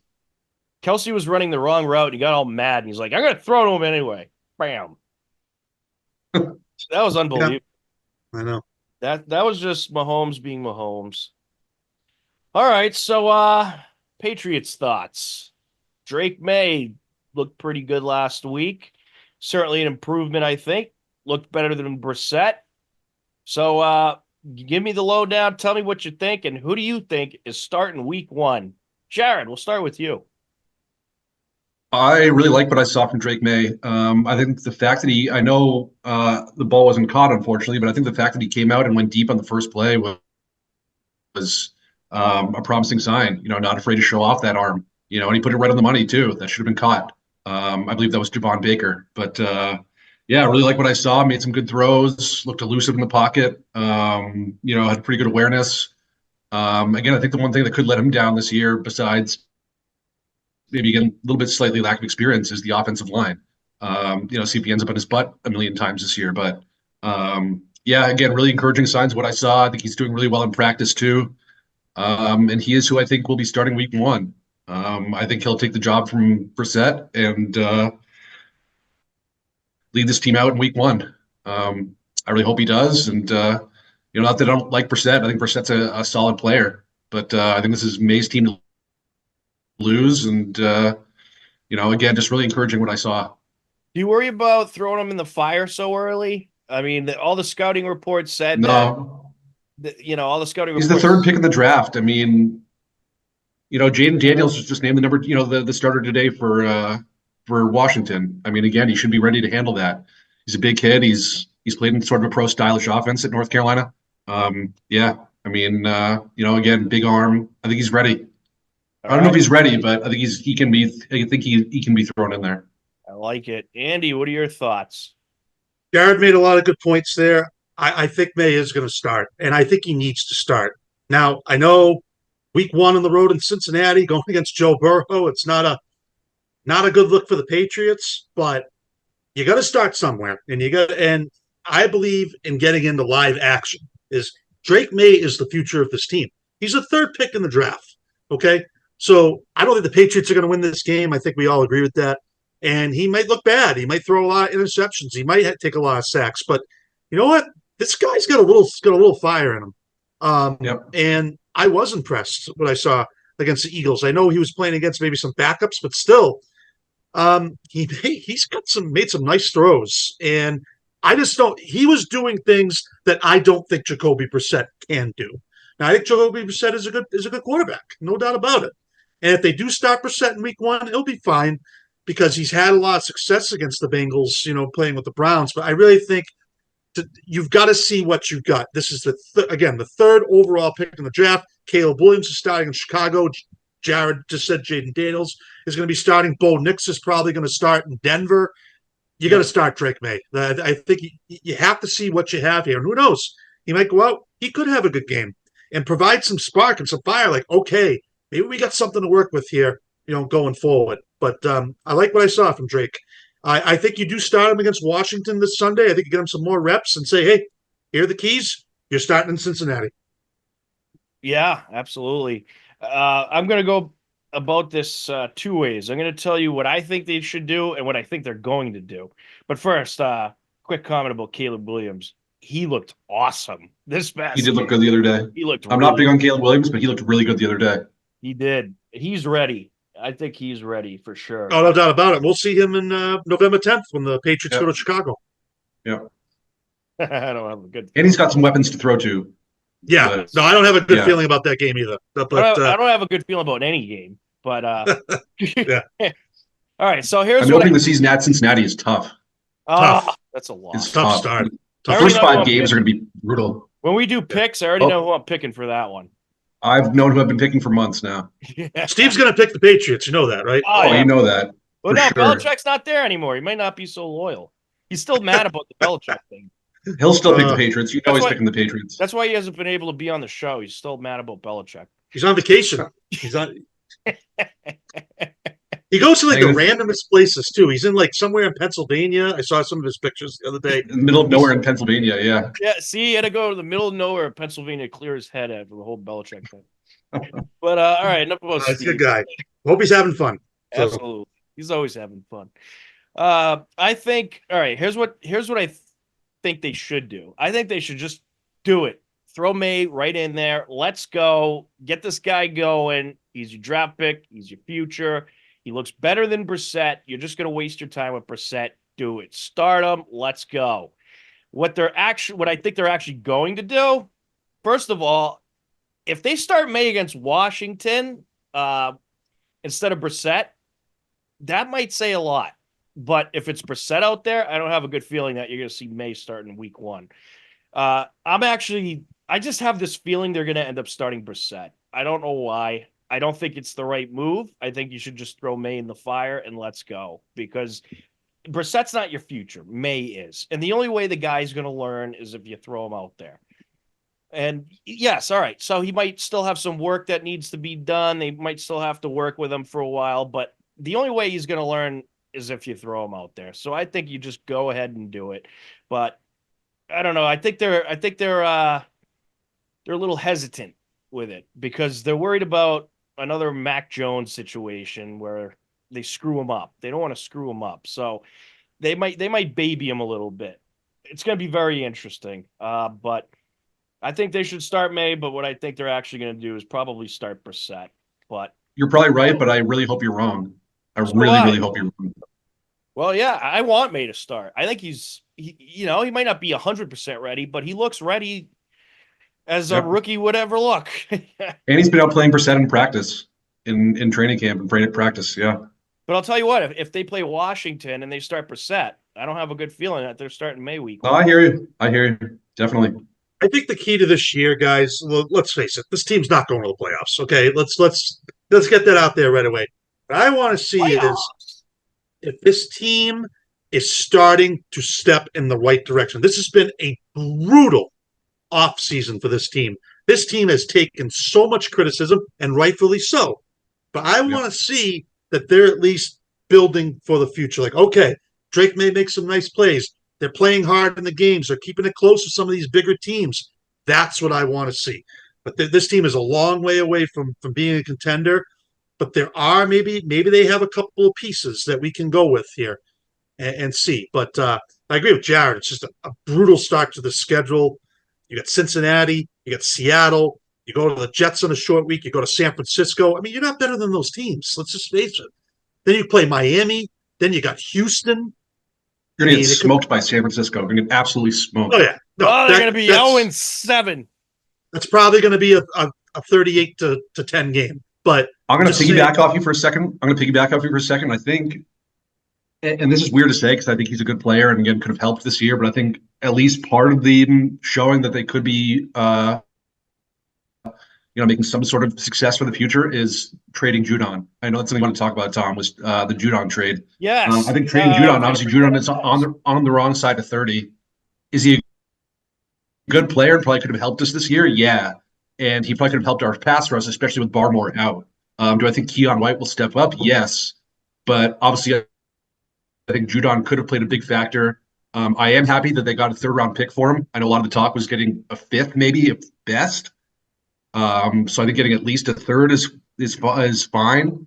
Kelsey was running the wrong route, and he got all mad, and he's like, I'm going to throw to him anyway. Bam. That was unbelievable. Yeah, I know. That was just Mahomes being Mahomes. All right, so Patriots thoughts. Drake May looked pretty good last week. Certainly an improvement, I think. Looked better than Brissett. So give me the lowdown. Tell me what you think, and who do you think is starting week 1? Jared, we'll start with you. I really like what I saw from Drake May. I think the fact that I know the ball wasn't caught, unfortunately, but I think the fact that he came out and went deep on the first play was a promising sign. Not afraid to show off that arm. And he put it right on the money too. That should have been caught. I believe that was Javon Baker. But yeah, I really like what I saw. Made some good throws, looked elusive in the pocket. Had pretty good awareness. Again, I think the one thing that could let him down this year, besides maybe again a little bit slightly lack of experience, is the offensive line. See if he ends up on his butt a million times this year. But yeah, again, really encouraging signs. What I saw, I think he's doing really well in practice too. And he is who I think will be starting week 1. I think he'll take the job from Brissett and lead this team out in week 1. I really hope he does. And, not that I don't like Brissett. I think Brissett's a solid player. But I think this is May's team to lose. And, again, just really encouraging what I saw. Do you worry about throwing him in the fire so early? I mean, all the scouting reports said No. All the scouting He's reports. the third pick in the draft. I mean, Jaden Daniels was just named the number, the starter today for Washington. I mean, again, he should be ready to handle that. He's a big kid. He's played in sort of a pro stylish offense at North Carolina. Yeah, I mean, again, big arm. I think he's ready. I don't know if he's ready, but I think he can be thrown in there. I like it. Andy, what are your thoughts? Jared made a lot of good points there. I think May is going to start, and I think he needs to start. Now, I know week 1 on the road in Cincinnati, going against Joe Burrow, it's not a good look for the Patriots, but you got to start somewhere, and I believe in getting into live action. Is Drake May is the future of this team. He's the third pick in the draft. Okay, so I don't think the Patriots are going to win this game. I think we all agree with that. And he might look bad. He might throw a lot of interceptions. He might take a lot of sacks. But you know what? This guy's got a little fire in him. Yep. And I was impressed what I saw against the Eagles. I know he was playing against maybe some backups, but still, he's made some nice throws. And I just don't. He was doing things that I don't think Jacoby Brissett can do. Now I think Jacoby Brissett is a good quarterback, no doubt about it. And if they do start Brissett in week 1, it'll be fine because he's had a lot of success against the Bengals, playing with the Browns. But I really think you've got to see what you've got. This is the third overall pick in the draft. Caleb Williams is starting in Chicago. Jared just said Jaden Daniels is going to be starting. Bo Nix is probably going to start in Denver. You got to start Drake May. I think you have to see what you have here. And who knows? He might go out. He could have a good game and provide some spark and some fire. Like, okay, maybe we got something to work with here, going forward. But I like what I saw from Drake. I think you do start him against Washington this Sunday. I think you get him some more reps and say, hey, here are the keys. You're starting in Cincinnati. Yeah, absolutely. I'm going to go about this 2 ways. I'm going to tell you what I think they should do and what I think they're going to do. But first, quick comment about Caleb Williams. He looked awesome this past He did look good the other day. He looked. I'm not big on Caleb Williams, but he looked really good the other day. He did. He's ready. I think he's ready for sure. Oh, no doubt about it. We'll see him in November 10th when the Patriots go to Chicago. Yeah. I don't have a good. And he's got some weapons to throw to. Yeah. But, no, I don't have a good feeling about that game either. But I don't have a good feeling about any game. But yeah. All right. So here's I'm hoping the season at Cincinnati is tough. Tough. That's a lot. It's Tough start. The first 5 games are going to be brutal. When we do picks, I already know who I'm picking for that one. I've known who I've been picking for months now. Steve's going to pick the Patriots. You know that, right? Oh, you know that. Well, no, sure. Belichick's not there anymore. He might not be so loyal. He's still mad about the Belichick thing. He'll still pick the Patriots. You know he's picking the Patriots. That's why he hasn't been able to be on the show. He's still mad about Belichick. He's on vacation. He's on. He goes to like the randomest places too. He's in like somewhere in Pennsylvania. I saw some of his pictures the other day. In the middle of nowhere in Pennsylvania, yeah. Yeah, see, he had to go to the middle of nowhere, Pennsylvania, clear his head after the whole Belichick thing. But all right, enough about Steve. He's a good guy. Hope he's having fun. Absolutely, he's always having fun. I think. All right, here's what I think they should do. I think they should just do it. Throw May right in there. Let's go. Get this guy going. He's your draft pick. He's your future. He looks better than Brissett. You're just going to waste your time with Brissett. Do it. Start him. Let's go. What I think they're actually going to do, first of all, if they start May against Washington instead of Brissett, that might say a lot. But if it's Brissett out there, I don't have a good feeling that you're going to see May starting week 1. I just have this feeling they're going to end up starting Brissett. I don't know why. I don't think it's the right move. I think you should just throw May in the fire and let's go, because Brissett's not your future. May is. And the only way the guy's going to learn is if you throw him out there. And yes, all right. So he might still have some work that needs to be done. They might still have to work with him for a while, but the only way he's going to learn is if you throw him out there. So I think you just go ahead and do it. But I don't know. I think they're a little hesitant with it because they're worried about another Mac Jones situation where they screw him up. They don't want to screw him up. So they might baby him a little bit. It's going to be very interesting. But I think they should start May, but what I think they're actually going to do is probably start Brissett. But You're probably right, but I really hope you're wrong. I So really, do I. really hope you're wrong. well, yeah, I want May to start. I think he might not be 100% ready, but he looks ready as a Yep. rookie would ever look. And he's been out playing Brissett in practice, in training camp and practice. Yeah. But I'll tell you what, if they play Washington and they start Brissett, I don't have a good feeling that they're starting May week. Oh, I hear you. I hear you. Definitely. I think the key to this year, guys. Let's face it. This team's not going to the playoffs. Okay, let's get that out there right away. What I want to see is Playoffs. if this team is starting to step in the right direction. This has been a brutal offseason for this team. This team has taken so much criticism, and rightfully so. But I want to see that they're at least building for the future. Like, okay, Drake may make some nice plays. They're playing hard in the games. They're keeping it close with some of these bigger teams. That's what I want to see. But this team is a long way away from being a contender. But there are maybe they have a couple of pieces that we can go with here and see. But I agree with Jared. It's just a brutal start to the schedule. You got Cincinnati, you got Seattle, you go to the Jets on a short week, you go to San Francisco. I mean, you're not better than those teams. Let's just face it. Then you play Miami, then you got Houston. You're going to get smoked by San Francisco. You're going to get absolutely smoked. Oh, yeah. No, they're going to be 0-7. That's probably going to be a 38 to 10 game. But I'm going to piggyback off you for a second. I think, and this is weird to say because I think he's a good player and again could have helped this year, but I think at least part of the showing that they could be, making some sort of success for the future is trading Judon. I know that's something you want to talk about, Tom, was the Judon trade. Yes. I think trading Judon, obviously Judon is on the wrong side of 30. Is he a good player and probably could have helped us this year? Yeah. And he probably could have helped our pass rush, especially with Barmore out. Do I think Keon White will step up? Yes. But obviously, I think Judon could have played a big factor. I am happy that they got a third-round pick for him. I know a lot of the talk was getting a fifth, maybe, at best. So I think getting at least a third is fine.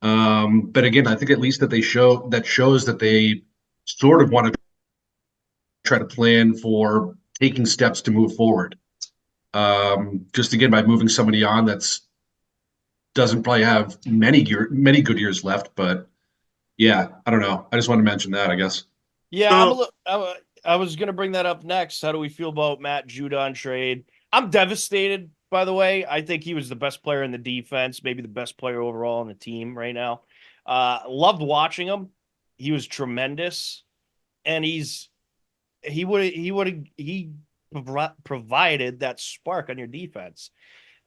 But again, I think at least that shows that they sort of want to try to plan for taking steps to move forward. Just again by moving somebody on that's doesn't probably have many good years left, but yeah, I don't know. I just want to mention that, I guess. Yeah, I was going to bring that up next. How do we feel about Matt Judon trade? I'm devastated, by the way. I think he was the best player in the defense, maybe the best player overall on the team right now. Loved watching him. He was tremendous, and he provided that spark on your defense.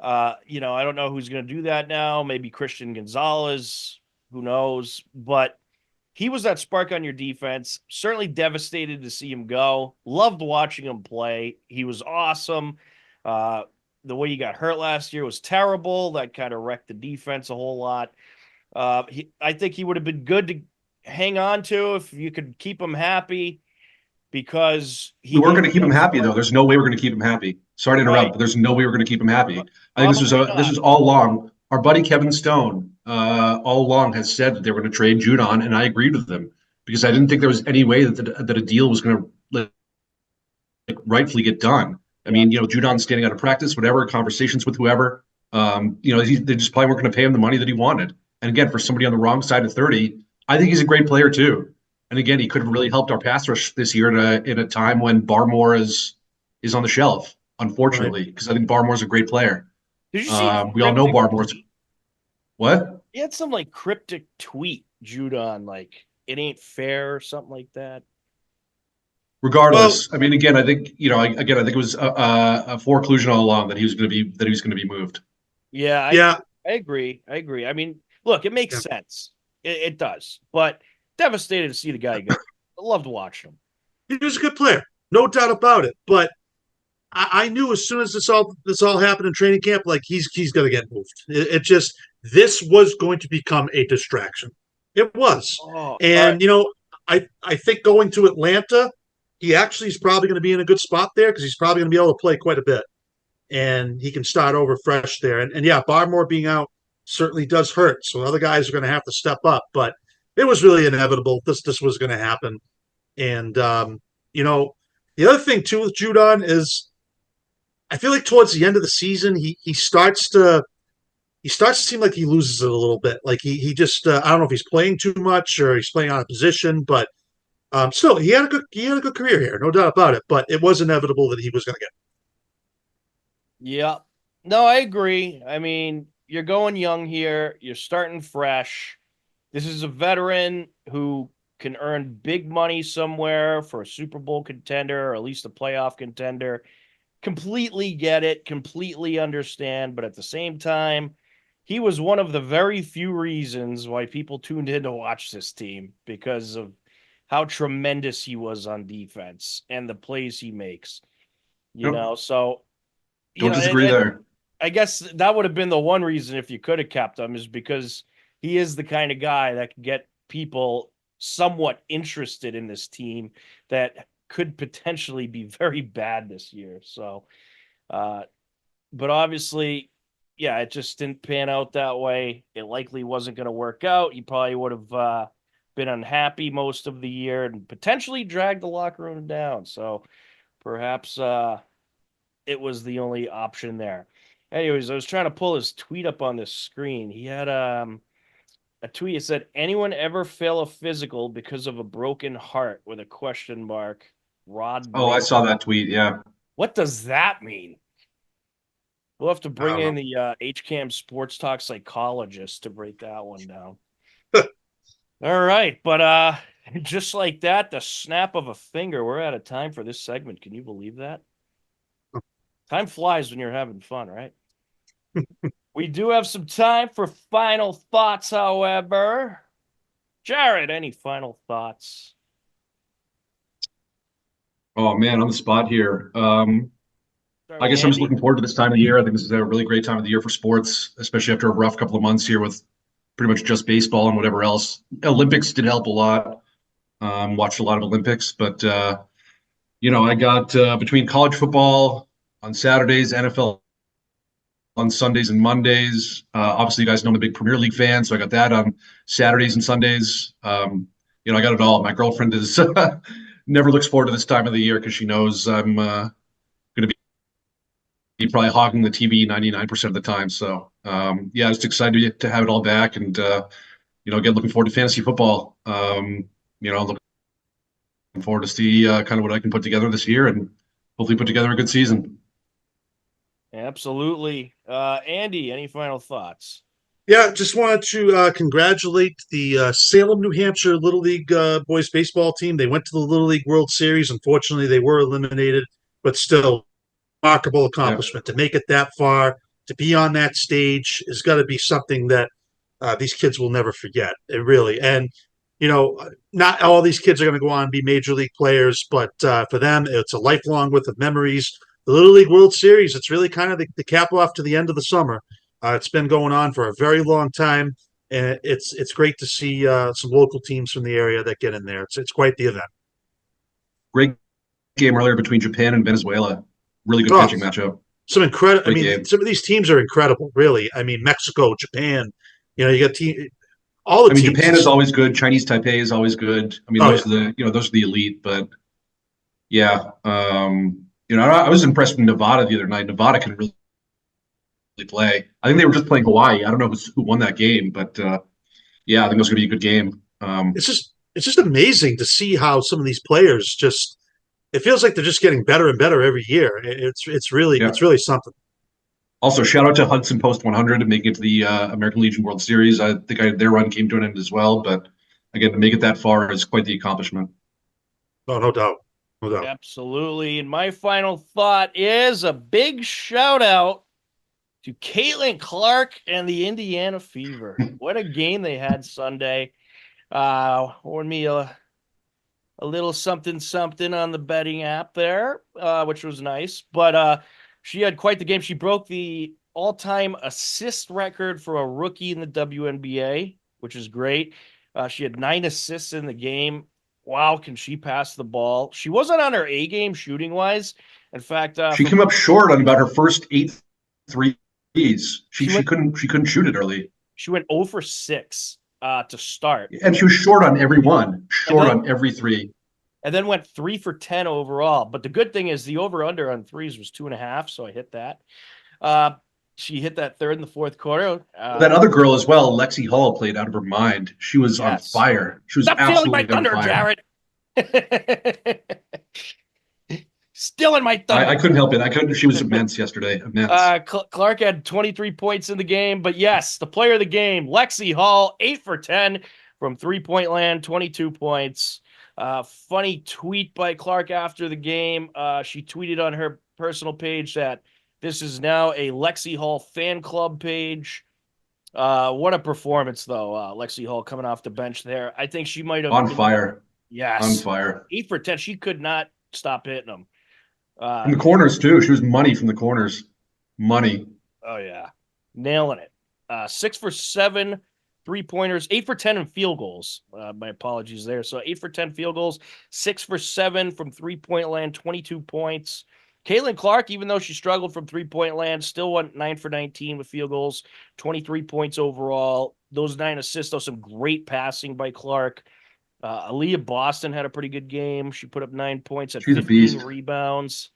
I don't know who's going to do that now. Maybe Christian Gonzalez, who knows? But he was that spark on your defense. Certainly devastated to see him go. Loved watching him play. He was awesome. The way he got hurt last year was terrible. That kind of wrecked the defense a whole lot. I think he would have been good to hang on to if you could keep him happy. Because we weren't going to keep him happy, though. There's no way we're going to keep him happy. Sorry to interrupt, but there's no way we're going to keep him happy. I think this was all along. Our buddy Kevin Stone all along has said that they were going to trade Judon, and I agreed with them because I didn't think there was any way that a deal was going to rightfully get done. I mean, Judon standing out of practice, whatever, conversations with whoever, they just probably weren't going to pay him the money that he wanted. And again, for somebody on the wrong side of 30, I think he's a great player too. And again, he could have really helped our pass rush this year in a time when Barmore is on the shelf, unfortunately, because I think Barmore's a great player. Did you see we all know Barmore's. What? He had some cryptic tweet, Judon, it ain't fair or something like that. Regardless, I mean, again, I think I think it was a foreclusion all along that he was going to be moved. Yeah, yeah. I agree. I mean, look, it makes Yeah. sense. It does. But devastated to see the guy go. I loved watching him. He was a good player, no doubt about it. But I knew as soon as this all happened in training camp, like he's going to get moved. It just this was going to become a distraction. It was, Oh, all right. and I think going to Atlanta, he actually is probably going to be in a good spot there because he's probably going to be able to play quite a bit, and he can start over fresh there. And yeah, Barmore being out certainly does hurt. So other guys are going to have to step up, but it was really inevitable. This was going to happen, and the other thing too with Judon is I feel like towards the end of the season, he starts to seem like he loses it a little bit. Like he just I don't know if he's playing too much or he's playing out of position, but still he had a good career here, no doubt about it. But it was inevitable that he was going to get. Yeah. No, I agree. I mean, you're going young here. You're starting fresh. This is a veteran who can earn big money somewhere for a Super Bowl contender or at least a playoff contender. Completely get it, completely understand. But at the same time, he was one of the very few reasons why people tuned in to watch this team because of how tremendous he was on defense and the plays he makes. Yep. So Don't and, disagree and there. I guess that would have been the one reason if you could have kept him is because he is the kind of guy that can get people somewhat interested in this team that could potentially be very bad this year. So, but obviously, yeah, it just didn't pan out that way. It likely wasn't going to work out. He probably would have been unhappy most of the year and potentially dragged the locker room down. So perhaps it was the only option there. Anyways, I was trying to pull his tweet up on this screen. He had a tweet that said, "Anyone ever fail a physical because of a broken heart?" with a question mark. Rod. Oh, I Ray. saw that tweet. Yeah. What does that mean? We'll have to I bring don't in the HCAM Sports Talk psychologist to break that one down. know. All right, but just like that, the snap of a finger, we're out of time for this segment. Can you believe that? Time flies when you're having fun, right? We do have some time for final thoughts, however. Jared, any final thoughts? Oh man, on the spot here. Start I with guess I'm just Andy. looking forward to this time of the year. I think this is a really great time of the year for sports, especially after a rough couple of months here with pretty much just baseball and whatever else. Olympics did help a lot. Watched a lot of Olympics, but I got between college football on Saturdays, NFL on Sundays and Mondays. Obviously, you guys know I'm a big Premier League fan, so I got that on Saturdays and Sundays. I got it all. My girlfriend is never looks forward to this time of the year because she knows I'm going to be probably hogging the TV 99% of the time. So, yeah, just excited to have it all back and, again, looking forward to fantasy football. Looking forward to see kind of what I can put together this year and hopefully put together a good season. Absolutely. Andy, any final thoughts? Yeah, just wanted to congratulate the Salem, New Hampshire Little League boys baseball team. They went to the Little League World Series. Unfortunately, they were eliminated, but still, remarkable accomplishment to make it that far, to be on that stage has got to be something that these kids will never forget. It really, and not all these kids are going to go on and be major league players, but for them, it's a lifelong width of memories. The Little League World Series, it's really kind of the cap off to the end of the summer. It's been going on for a very long time, and it's great to see some local teams from the area that get in there. It's quite the event. Great game earlier between Japan and Venezuela. Really good pitching matchup. Some incredible. I Great mean, game. some of these teams are incredible. Really, I mean, Mexico, Japan. You got all the I mean, teams. Japan is always good. Chinese Taipei is always good. I mean, those are the elite. But yeah, I was impressed with Nevada the other night. Nevada can really play. I think they were just playing Hawaii. I don't know who won that game, but yeah, I think it was going to be a good game. It's just amazing to see how some of these players just. It feels like they're just getting better and better every year. It's really something. Also, shout out to Hudson Post 100 to make it to the American Legion World Series. I think their run came to an end as well, but again, to make it that far is quite the accomplishment. Oh, no doubt. No doubt. Absolutely. And my final thought is a big shout out to Caitlin Clark and the Indiana Fever. What a game they had Sunday. Won me a little something on the betting app there, which was nice. But she had quite the game. She broke the all-time assist record for a rookie in the WNBA, which is great. She had 9 assists in the game. Wow, can she pass the ball? She wasn't on her A game shooting wise. In fact, she came up short on about her first 8 threes. She couldn't shoot it early. She went 0 for 6 to start, and she was short on every one, on every 3. And then went 3 for 10 overall. But the good thing is the over/under on threes was 2.5, so I hit that. She hit that third in the fourth quarter. That other girl as well, Lexi Hall, played out of her mind. She was on fire. She was Stop absolutely stealing my thunder, Jared. Stealing my thunder. I couldn't help it. She was immense yesterday. Immense. Clark had 23 points in the game, but yes, the player of the game, Lexi Hall, 8 for 10 from 3-point land, 22 points. Funny tweet by Clark after the game. She tweeted on her personal page that this is now a Lexi Hall fan club page. What a performance, though. Lexi Hall coming off the bench there. I think she might have on fire. Yes. On fire. 8 for 10. She could not stop hitting them. In the corners, too. She was money from the corners. Money. Oh, yeah. Nailing it. 6 for 7 3-pointers, 8 for 10 in field goals. My apologies there. So 8 for 10 field goals, 6 for 7 from 3-point land, 22 points. Caitlin Clark, even though she struggled from 3-point land, still went 9 for 19 with field goals, 23 points overall. Those 9 assists, though, some great passing by Clark. Aaliyah Boston had a pretty good game. She put up 9 points at 15 rebounds.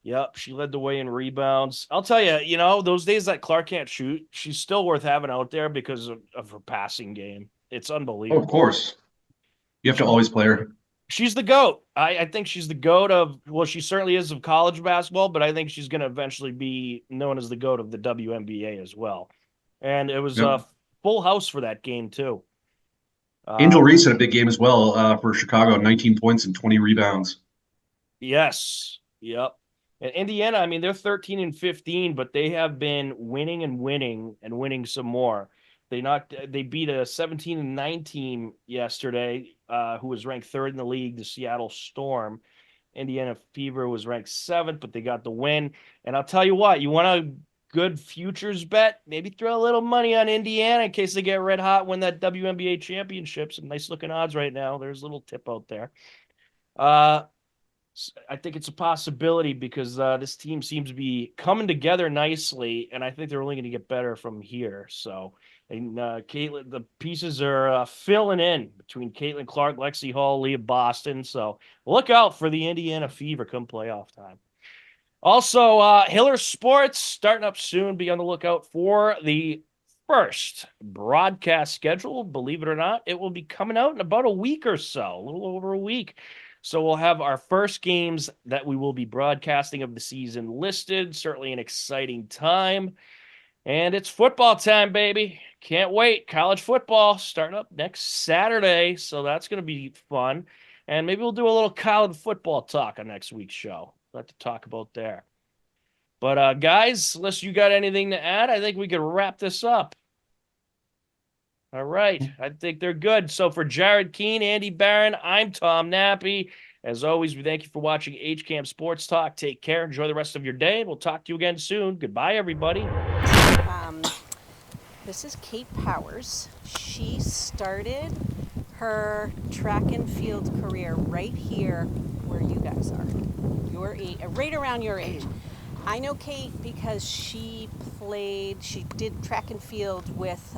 Yep, she led the way in rebounds. I'll tell you, those days that Clark can't shoot, she's still worth having out there because of her passing game. It's unbelievable. Oh, of course. You have to always play her. She's the GOAT. I think she's the GOAT she certainly is of college basketball, but I think she's going to eventually be known as the GOAT of the WNBA as well. And it was a full house for that game, too. Angel Reese had a big game as well for Chicago, 19 points and 20 rebounds. Yes. Yep. And Indiana, I mean, they're 13-15, but they have been winning and winning some more. They beat a 17-9 team yesterday, who was ranked 3rd in the league, the Seattle Storm. Indiana Fever was ranked 7th, but they got the win. And I'll tell you what, you want a good futures bet? Maybe throw a little money on Indiana in case they get red hot, win that WNBA championship. Some nice looking odds right now. There's a little tip out there. I think it's a possibility because this team seems to be coming together nicely, and I think they're only going to get better from here. So, and Caitlin, the pieces are filling in between Caitlin Clark, Lexi Hall, Leah Boston. So look out for the Indiana Fever come playoff time. Also, Hillers Sports starting up soon. Be on the lookout for the first broadcast schedule. Believe it or not, it will be coming out in about a week or so, a little over a week. So we'll have our first games that we will be broadcasting of the season listed. Certainly an exciting time. And it's football time, baby. Can't wait. College football starting up next Saturday. So that's going to be fun. And maybe we'll do a little college football talk on next week's show. What to talk about there. But guys, unless you got anything to add, I think we could wrap this up. All right. I think they're good. So for Jared Keene, Andy Barron, I'm Tom Nappy. As always, we thank you for watching HCAM Sports Talk. Take care. Enjoy the rest of your day. We'll talk to you again soon. Goodbye, everybody. This is Kate Powers. She started her track and field career right here where you guys are. Your age, right around your age. I know Kate because she did track and field with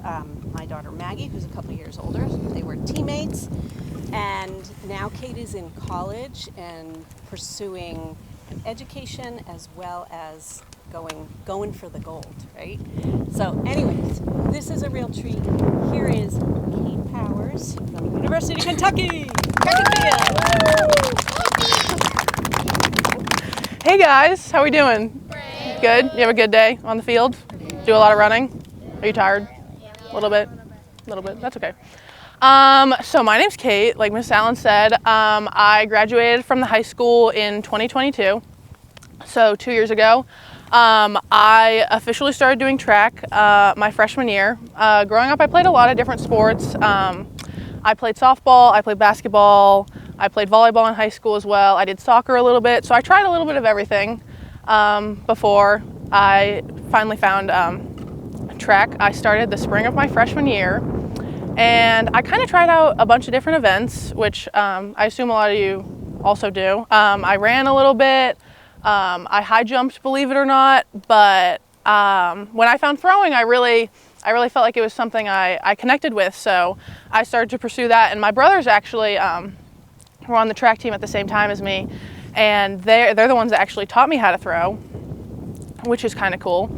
my daughter Maggie, who's a couple years older. They were teammates, and now Kate is in college and pursuing an education as well as going for the gold, right? So anyways, this is a real treat. Here is Kate Powers from University of Kentucky. Hey guys, how we doing? Great. Good? You have a good day on the field? Do a lot of running? Are you tired? A little bit? A little bit? That's okay. So my name's Kate, like Miss Allen said. I graduated from the high school in 2022, so 2 years ago. I officially started doing track my freshman year. Growing up, I played a lot of different sports. I played softball, I played basketball, I played volleyball in high school as well. I did soccer a little bit, so I tried a little bit of everything before I finally found track. I started the spring of my freshman year, and I kind of tried out a bunch of different events, which I assume a lot of you also do. I ran a little bit. I high jumped, believe it or not, but when I found throwing, I really felt like it was something I connected with, so I started to pursue that. And my brothers actually were on the track team at the same time as me, and they're the ones that actually taught me how to throw, which is kind of cool.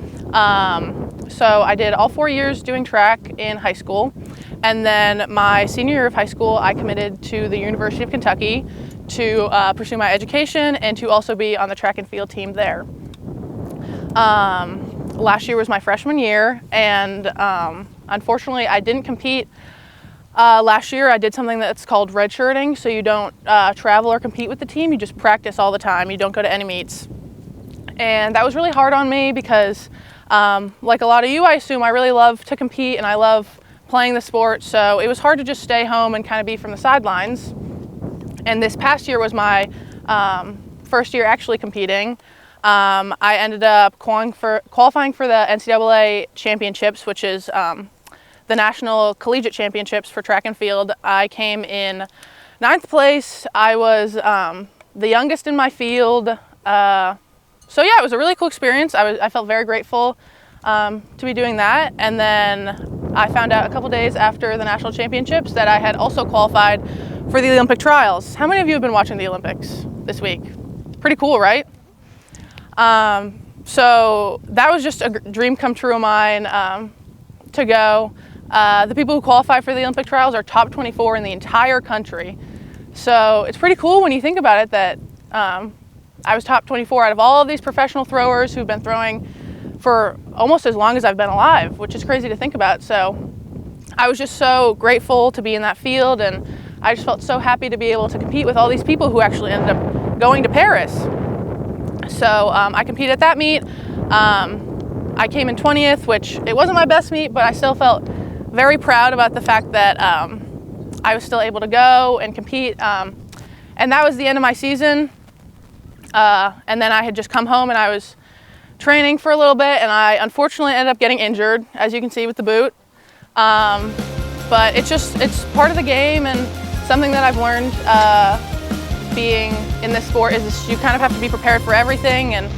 So I did all 4 years doing track in high school, and then my senior year of high school, I committed to the University of Kentucky to pursue my education and to also be on the track and field team there. Last year was my freshman year, and unfortunately I didn't compete last year. I did something that's called redshirting, so you don't travel or compete with the team, you just practice all the time, you don't go to any meets. And that was really hard on me because like a lot of you, I assume, I really love to compete and I love playing the sport, so it was hard to just stay home and kind of be from the sidelines. And this past year was my first year actually competing. I ended up qualifying for the NCAA championships, which is the National Collegiate Championships for track and field. I came in 9th place. I was the youngest in my field. So yeah, it was a really cool experience. I felt very grateful to be doing that. And then I found out a couple days after the National Championships that I had also qualified for the Olympic trials. How many of you have been watching the Olympics this week? Pretty cool, right? So that was just a dream come true of mine to go. The people who qualify for the Olympic trials are top 24 in the entire country. So it's pretty cool when you think about it that I was top 24 out of all of these professional throwers who've been throwing for almost as long as I've been alive, which is crazy to think about. So I was just so grateful to be in that field, and I just felt so happy to be able to compete with all these people who actually ended up going to Paris. So I competed at that meet. I came in 20th, which it wasn't my best meet, but I still felt very proud about the fact that I was still able to go and compete. And that was the end of my season. And then I had just come home and I was training for a little bit, and I unfortunately ended up getting injured, as you can see with the boot. But it's part of the game, and something that I've learned being in this sport is you kind of have to be prepared for everything. And